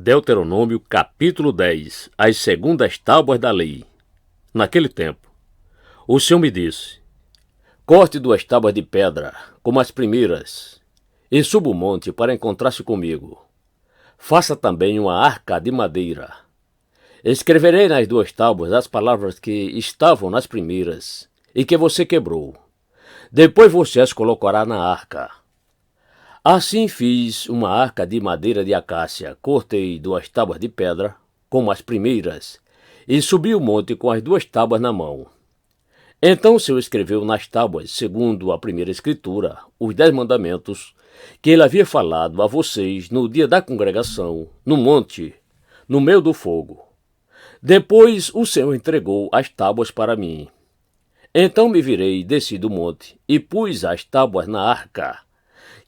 Deuteronômio capítulo 10. As segundas tábuas da lei. Naquele tempo, o Senhor me disse: corte 2 tábuas de pedra, como as primeiras, e suba o monte para encontrar-se comigo. Faça também uma arca de madeira. Escreverei nas 2 tábuas as palavras que estavam nas primeiras, e que você quebrou. Depois você as colocará na arca. Assim fiz uma arca de madeira de acácia, cortei 2 tábuas de pedra, como as primeiras, e subi o monte com as 2 tábuas na mão. Então o Senhor escreveu nas tábuas, segundo a primeira escritura, os 10 mandamentos que ele havia falado a vocês no dia da congregação, no monte, no meio do fogo. Depois o Senhor entregou as tábuas para mim. Então me virei, desci do monte e pus as tábuas na arca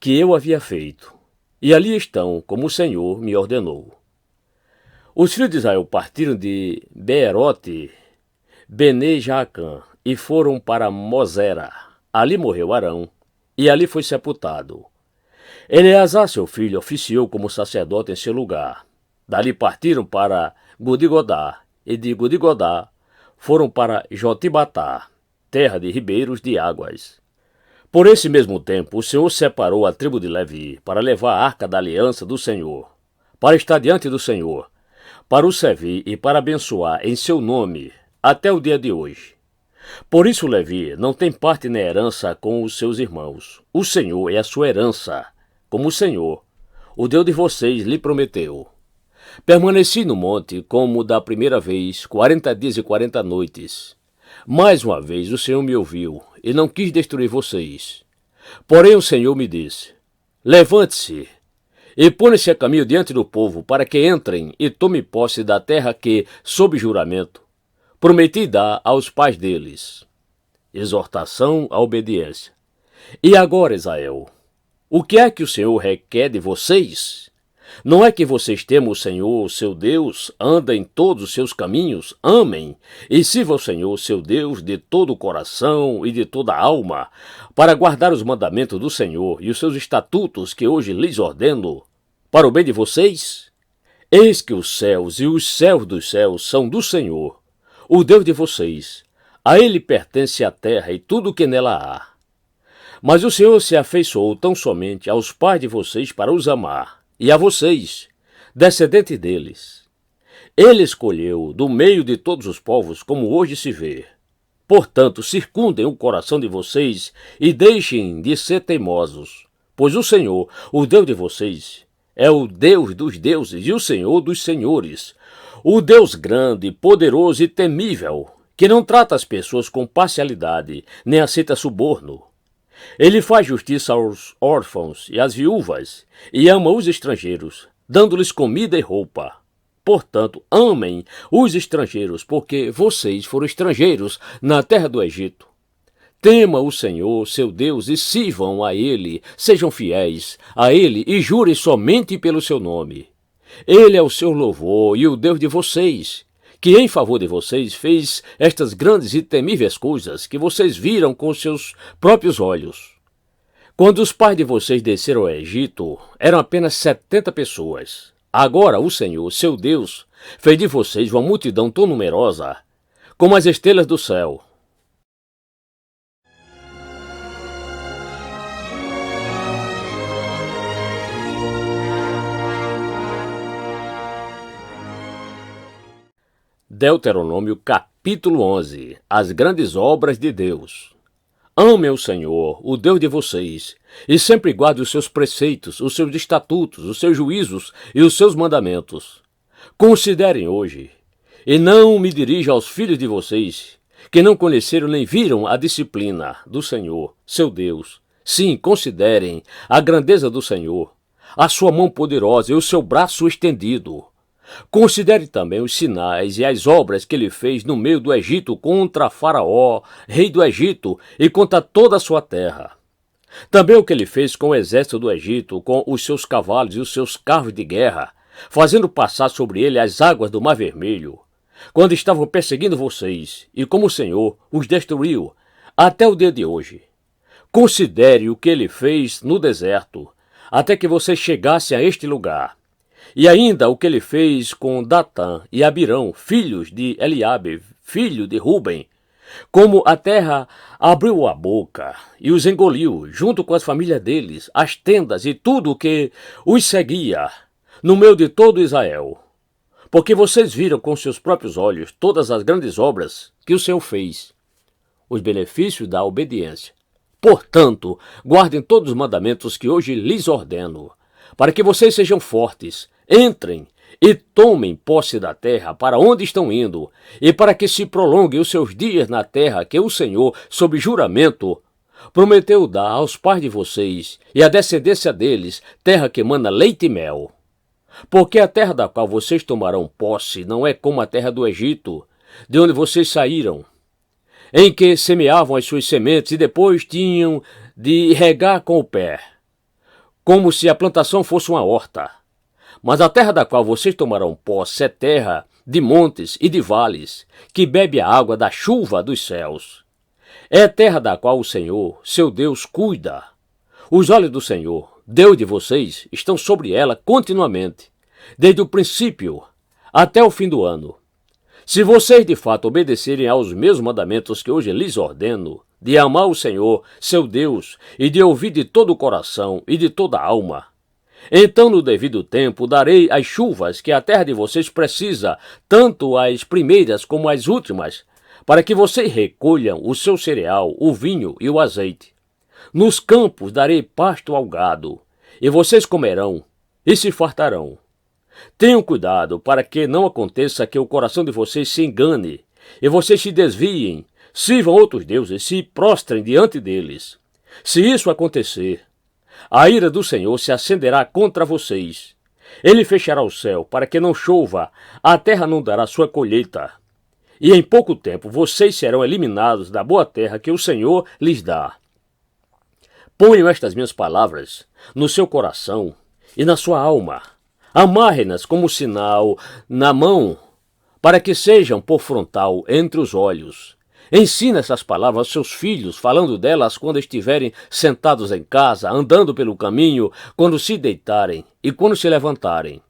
que eu havia feito, e ali estão, como o Senhor me ordenou. Os filhos de Israel partiram de Beerote, Bene-Jaacã, e foram para Mosera. Ali morreu Arão, e ali foi sepultado. Eleazar, seu filho, oficiou como sacerdote em seu lugar. Dali partiram para Gudigodá, e de Gudigodá foram para Jotibatá, terra de ribeiros de águas. Por esse mesmo tempo, o Senhor separou a tribo de Levi para levar a arca da aliança do Senhor, para estar diante do Senhor, para o servir e para abençoar em seu nome, até o dia de hoje. Por isso Levi não tem parte nem herança com os seus irmãos. O Senhor é a sua herança, como o Senhor, o Deus de vocês, lhe prometeu. Permaneci no monte como da primeira vez, 40 dias e 40 noites. Mais uma vez o Senhor me ouviu e não quis destruir vocês. Porém o Senhor me disse: levante-se e põe-se a caminho diante do povo, para que entrem e tomem posse da terra que, sob juramento, prometi dar aos pais deles. Exortação à obediência. E agora, Israel, o que é que o Senhor requer de vocês? Não é que vocês temam o Senhor, seu Deus, andem em todos os seus caminhos, amem e sirvam ao Senhor, seu Deus, de todo o coração e de toda a alma, para guardar os mandamentos do Senhor e os seus estatutos que hoje lhes ordeno, para o bem de vocês? Eis que os céus e os céus dos céus são do Senhor, o Deus de vocês. A ele pertence a terra e tudo o que nela há. Mas o Senhor se afeiçoou tão somente aos pais de vocês para os amar, e a vocês, descendentes deles. Ele escolheu do meio de todos os povos, como hoje se vê. Portanto, circundem o coração de vocês e deixem de ser teimosos, pois o Senhor, o Deus de vocês, é o Deus dos deuses e o Senhor dos senhores, o Deus grande, poderoso e temível, que não trata as pessoas com parcialidade, nem aceita suborno. Ele faz justiça aos órfãos e às viúvas, e ama os estrangeiros, dando-lhes comida e roupa. Portanto, amem os estrangeiros, porque vocês foram estrangeiros na terra do Egito. Tema o Senhor, seu Deus, e sirvam a Ele, sejam fiéis a Ele e jurem somente pelo seu nome. Ele é o seu louvor e o Deus de vocês, que em favor de vocês fez estas grandes e temíveis coisas que vocês viram com seus próprios olhos. Quando os pais de vocês desceram ao Egito, eram apenas 70 pessoas. Agora o Senhor, seu Deus, fez de vocês uma multidão tão numerosa como as estrelas do céu. Deuteronômio capítulo 11. As grandes obras de Deus. Amem o Senhor, o Deus de vocês, e sempre guardem os seus preceitos, os seus estatutos, os seus juízos e os seus mandamentos. Considerem hoje, e não me dirija aos filhos de vocês, que não conheceram nem viram a disciplina do Senhor, seu Deus. Sim, considerem a grandeza do Senhor, a sua mão poderosa e o seu braço estendido. Considere também os sinais e as obras que ele fez no meio do Egito contra Faraó, rei do Egito, e contra toda a sua terra. Também o que ele fez com o exército do Egito, com os seus cavalos e os seus carros de guerra, fazendo passar sobre ele as águas do Mar Vermelho, quando estavam perseguindo vocês, e como o Senhor os destruiu até o dia de hoje. Considere o que ele fez no deserto, até que vocês chegassem a este lugar. E ainda o que ele fez com Datã e Abirão, filhos de Eliabe, filho de Ruben, como a terra abriu a boca e os engoliu, junto com as famílias deles, as tendas e tudo o que os seguia, no meio de todo Israel. Porque vocês viram com seus próprios olhos todas as grandes obras que o Senhor fez, os benefícios da obediência. Portanto, guardem todos os mandamentos que hoje lhes ordeno, para que vocês sejam fortes, entrem e tomem posse da terra para onde estão indo, e para que se prolonguem os seus dias na terra que o Senhor, sob juramento, prometeu dar aos pais de vocês e à descendência deles, terra que emana leite e mel. Porque a terra da qual vocês tomarão posse não é como a terra do Egito, de onde vocês saíram, em que semeavam as suas sementes e depois tinham de regar com o pé, como se a plantação fosse uma horta. Mas a terra da qual vocês tomarão posse é terra de montes e de vales, que bebe a água da chuva dos céus. É terra da qual o Senhor, seu Deus, cuida. Os olhos do Senhor, Deus de vocês, estão sobre ela continuamente, desde o princípio até o fim do ano. Se vocês de fato obedecerem aos meus mandamentos que hoje lhes ordeno, de amar o Senhor, seu Deus, e de ouvir de todo o coração e de toda a alma, então no devido tempo darei as chuvas que a terra de vocês precisa, tanto as primeiras como as últimas, para que vocês recolham o seu cereal, o vinho e o azeite. Nos campos darei pasto ao gado, e vocês comerão e se fartarão. Tenham cuidado para que não aconteça que o coração de vocês se engane, e vocês se desviem, sirvam outros deuses, se prostrem diante deles. Se isso acontecer, a ira do Senhor se acenderá contra vocês. Ele fechará o céu para que não chova, a terra não dará sua colheita. E em pouco tempo vocês serão eliminados da boa terra que o Senhor lhes dá. Ponham estas minhas palavras no seu coração e na sua alma. Amarre-nas como sinal na mão, para que sejam por frontal entre os olhos. Ensina essas palavras aos seus filhos, falando delas quando estiverem sentados em casa, andando pelo caminho, quando se deitarem e quando se levantarem.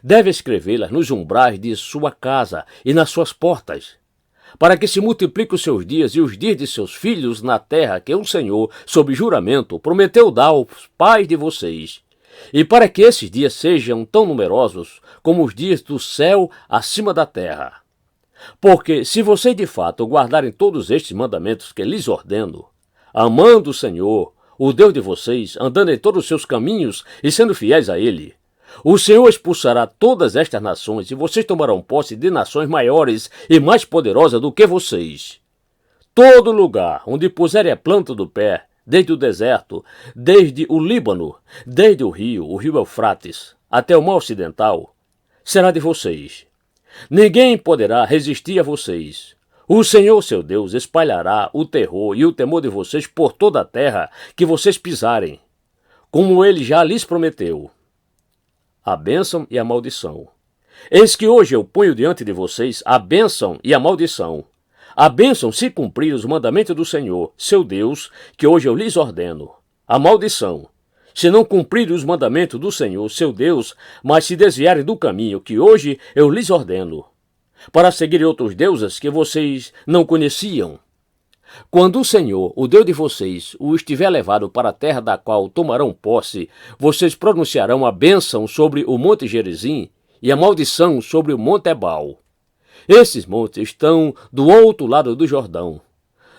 Deve escrevê-las nos umbrais de sua casa e nas suas portas, para que se multipliquem os seus dias e os dias de seus filhos na terra que o Senhor, sob juramento, prometeu dar aos pais de vocês, e para que esses dias sejam tão numerosos como os dias do céu acima da terra. Porque se vocês de fato guardarem todos estes mandamentos que lhes ordeno, amando o Senhor, o Deus de vocês, andando em todos os seus caminhos e sendo fiéis a Ele, o Senhor expulsará todas estas nações e vocês tomarão posse de nações maiores e mais poderosas do que vocês. Todo lugar onde puserem a planta do pé, desde o deserto, desde o Líbano, desde o rio Eufrates, até o mar ocidental, será de vocês. Ninguém poderá resistir a vocês. O Senhor, seu Deus, espalhará o terror e o temor de vocês por toda a terra que vocês pisarem, como Ele já lhes prometeu. A bênção e a maldição. Eis que hoje eu ponho diante de vocês a bênção e a maldição. A bênção se cumprir os mandamentos do Senhor, seu Deus, que hoje eu lhes ordeno. A maldição, se não cumprirem os mandamentos do Senhor, seu Deus, mas se desviarem do caminho que hoje eu lhes ordeno, para seguirem outros deuses que vocês não conheciam. Quando o Senhor, o Deus de vocês, o estiver levado para a terra da qual tomarão posse, vocês pronunciarão a bênção sobre o monte Gerizim e a maldição sobre o monte Ebal. Esses montes estão do outro lado do Jordão,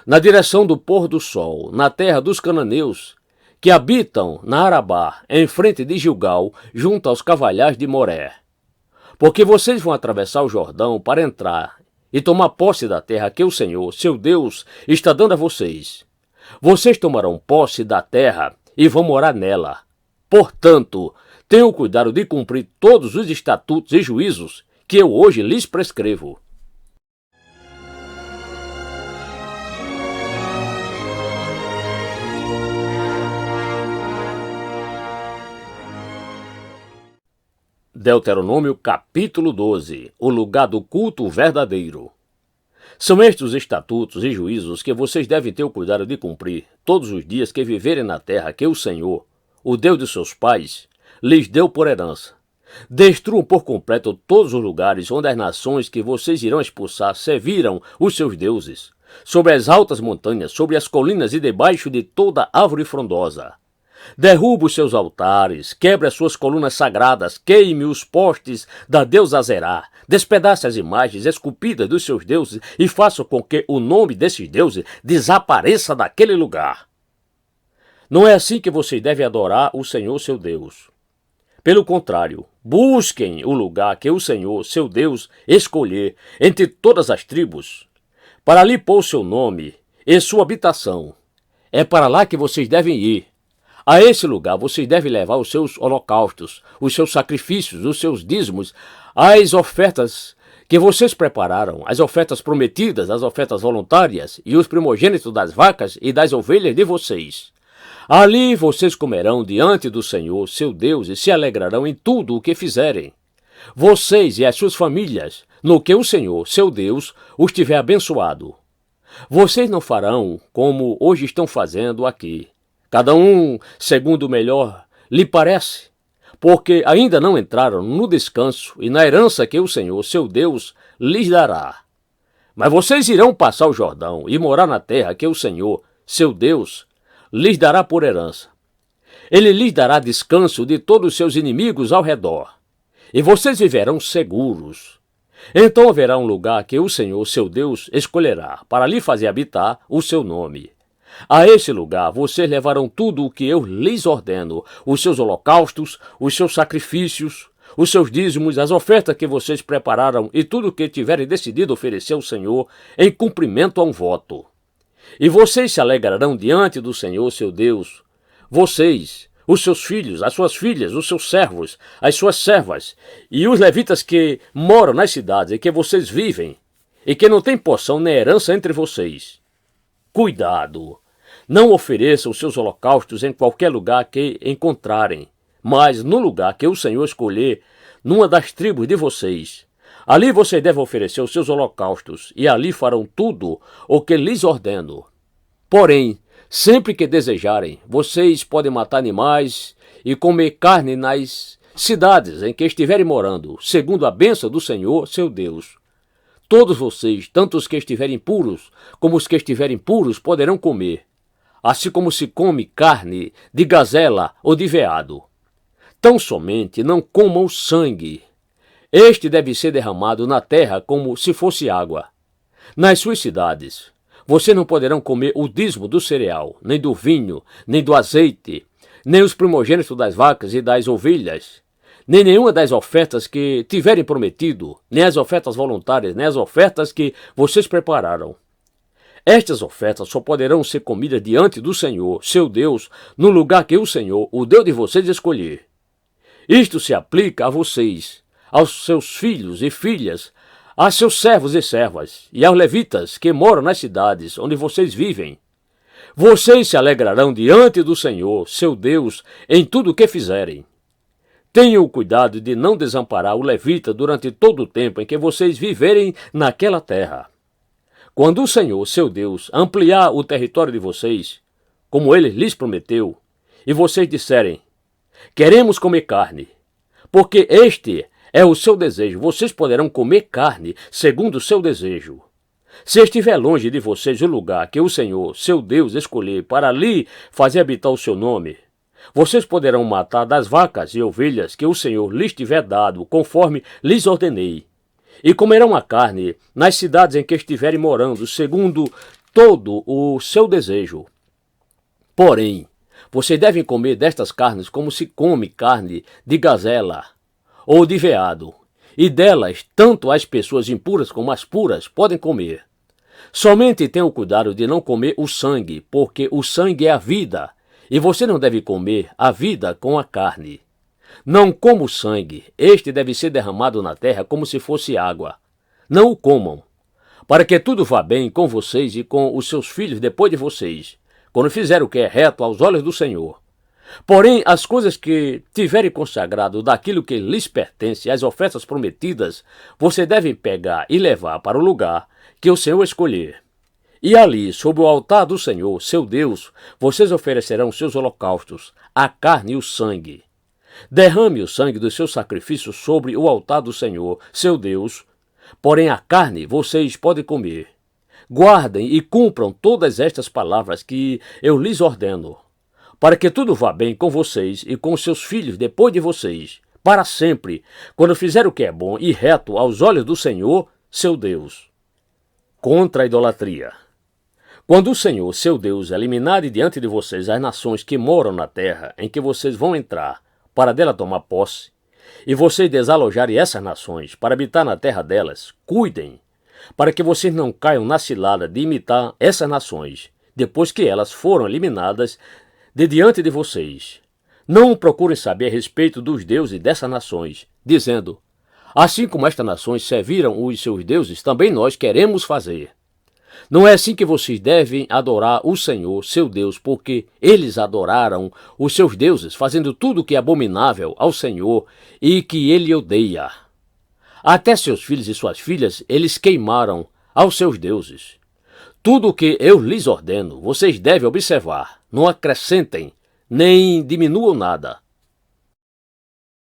na direção do pôr do sol, na terra dos cananeus, que habitam na Arabá, em frente de Gilgal, junto aos cavalhais de Moré. Porque vocês vão atravessar o Jordão para entrar e tomar posse da terra que o Senhor, seu Deus, está dando a vocês. Vocês tomarão posse da terra e vão morar nela. Portanto, tenham cuidado de cumprir todos os estatutos e juízos que eu hoje lhes prescrevo. Deuteronômio capítulo 12. O lugar do culto verdadeiro. São estes os estatutos e juízos que vocês devem ter o cuidado de cumprir todos os dias que viverem na terra que o Senhor, o Deus de seus pais, lhes deu por herança. Destruam por completo todos os lugares onde as nações que vocês irão expulsar serviram os seus deuses, sobre as altas montanhas, sobre as colinas e debaixo de toda árvore frondosa. Derruba os seus altares, quebre as suas colunas sagradas, queime os postes da deusa Azerá, despedace as imagens esculpidas dos seus deuses e faça com que o nome desses deuses desapareça daquele lugar. Não é assim que vocês devem adorar o Senhor seu Deus. Pelo contrário, busquem o lugar que o Senhor, seu Deus, escolher entre todas as tribos, para ali pôr o seu nome e sua habitação. É para lá que vocês devem ir. A esse lugar vocês devem levar os seus holocaustos, os seus sacrifícios, os seus dízimos, as ofertas que vocês prepararam, as ofertas prometidas, as ofertas voluntárias e os primogênitos das vacas e das ovelhas de vocês. Ali vocês comerão diante do Senhor, seu Deus, e se alegrarão em tudo o que fizerem. Vocês e as suas famílias, no que o Senhor, seu Deus, os tiver abençoado. Vocês não farão como hoje estão fazendo aqui, cada um segundo o melhor lhe parece, porque ainda não entraram no descanso e na herança que o Senhor, seu Deus, lhes dará. Mas vocês irão passar o Jordão e morar na terra que o Senhor, seu Deus, lhes dará por herança. Ele lhes dará descanso de todos os seus inimigos ao redor, e vocês viverão seguros. Então haverá um lugar que o Senhor, seu Deus, escolherá para lhe fazer habitar o seu nome. A esse lugar vocês levarão tudo o que eu lhes ordeno, os seus holocaustos, os seus sacrifícios, os seus dízimos, as ofertas que vocês prepararam e tudo o que tiverem decidido oferecer ao Senhor em cumprimento a um voto. E vocês se alegrarão diante do Senhor, seu Deus, vocês, os seus filhos, as suas filhas, os seus servos, as suas servas, e os levitas que moram nas cidades em que vocês vivem, e que não têm porção nem herança entre vocês. Cuidado! Não ofereçam os seus holocaustos em qualquer lugar que encontrarem, mas no lugar que o Senhor escolher, numa das tribos de vocês. Ali vocês devem oferecer os seus holocaustos, e ali farão tudo o que lhes ordeno. Porém, sempre que desejarem, vocês podem matar animais e comer carne nas cidades em que estiverem morando, segundo a bênção do Senhor, seu Deus. Todos vocês, tanto os que estiverem puros, como os que estiverem puros, poderão comer, assim como se come carne de gazela ou de veado. Tão somente não comam sangue. Este deve ser derramado na terra como se fosse água. Nas suas cidades, vocês não poderão comer o dízimo do cereal, nem do vinho, nem do azeite, nem os primogênitos das vacas e das ovelhas, nem nenhuma das ofertas que tiverem prometido, nem as ofertas voluntárias, nem as ofertas que vocês prepararam. Estas ofertas só poderão ser comidas diante do Senhor, seu Deus, no lugar que o Senhor, o Deus de vocês, escolher. Isto se aplica a vocês, aos seus filhos e filhas, a seus servos e servas, e aos levitas que moram nas cidades onde vocês vivem. Vocês se alegrarão diante do Senhor, seu Deus, em tudo o que fizerem. Tenham o cuidado de não desamparar o levita durante todo o tempo em que vocês viverem naquela terra. Quando o Senhor, seu Deus, ampliar o território de vocês, como ele lhes prometeu, e vocês disserem, queremos comer carne, porque este é o seu desejo, vocês poderão comer carne segundo o seu desejo. Se estiver longe de vocês o lugar que o Senhor, seu Deus, escolher para ali fazer habitar o seu nome, vocês poderão matar das vacas e ovelhas que o Senhor lhes tiver dado, conforme lhes ordenei, e comerão a carne nas cidades em que estiverem morando, segundo todo o seu desejo. Porém, vocês devem comer destas carnes como se come carne de gazela ou de veado, e delas tanto as pessoas impuras como as puras podem comer. Somente tenham cuidado de não comer o sangue, porque o sangue é a vida, e você não deve comer a vida com a carne. Não coma o sangue, este deve ser derramado na terra como se fosse água. Não o comam, para que tudo vá bem com vocês e com os seus filhos depois de vocês, quando fizerem o que é reto aos olhos do Senhor. Porém, as coisas que tiverem consagrado daquilo que lhes pertence, as ofertas prometidas, você deve pegar e levar para o lugar que o Senhor escolher. E ali, sob o altar do Senhor, seu Deus, vocês oferecerão seus holocaustos, a carne e o sangue. Derrame o sangue do seu sacrifício sobre o altar do Senhor, seu Deus, porém a carne vocês podem comer. Guardem e cumpram todas estas palavras que eu lhes ordeno, para que tudo vá bem com vocês e com seus filhos depois de vocês, para sempre, quando fizer o que é bom e reto aos olhos do Senhor, seu Deus. Contra a idolatria. Quando o Senhor, seu Deus, eliminar de diante de vocês as nações que moram na terra em que vocês vão entrar, para dela tomar posse, e vocês desalojarem essas nações para habitar na terra delas, cuidem, para que vocês não caiam na cilada de imitar essas nações, depois que elas foram eliminadas de diante de vocês. Não procurem saber a respeito dos deuses dessas nações, dizendo, assim como estas nações serviram os seus deuses, também nós queremos fazer. Não é assim que vocês devem adorar o Senhor, seu Deus, porque eles adoraram os seus deuses, fazendo tudo o que é abominável ao Senhor e que ele odeia. Até seus filhos e suas filhas eles queimaram aos seus deuses. Tudo o que eu lhes ordeno, vocês devem observar, não acrescentem, nem diminuam nada.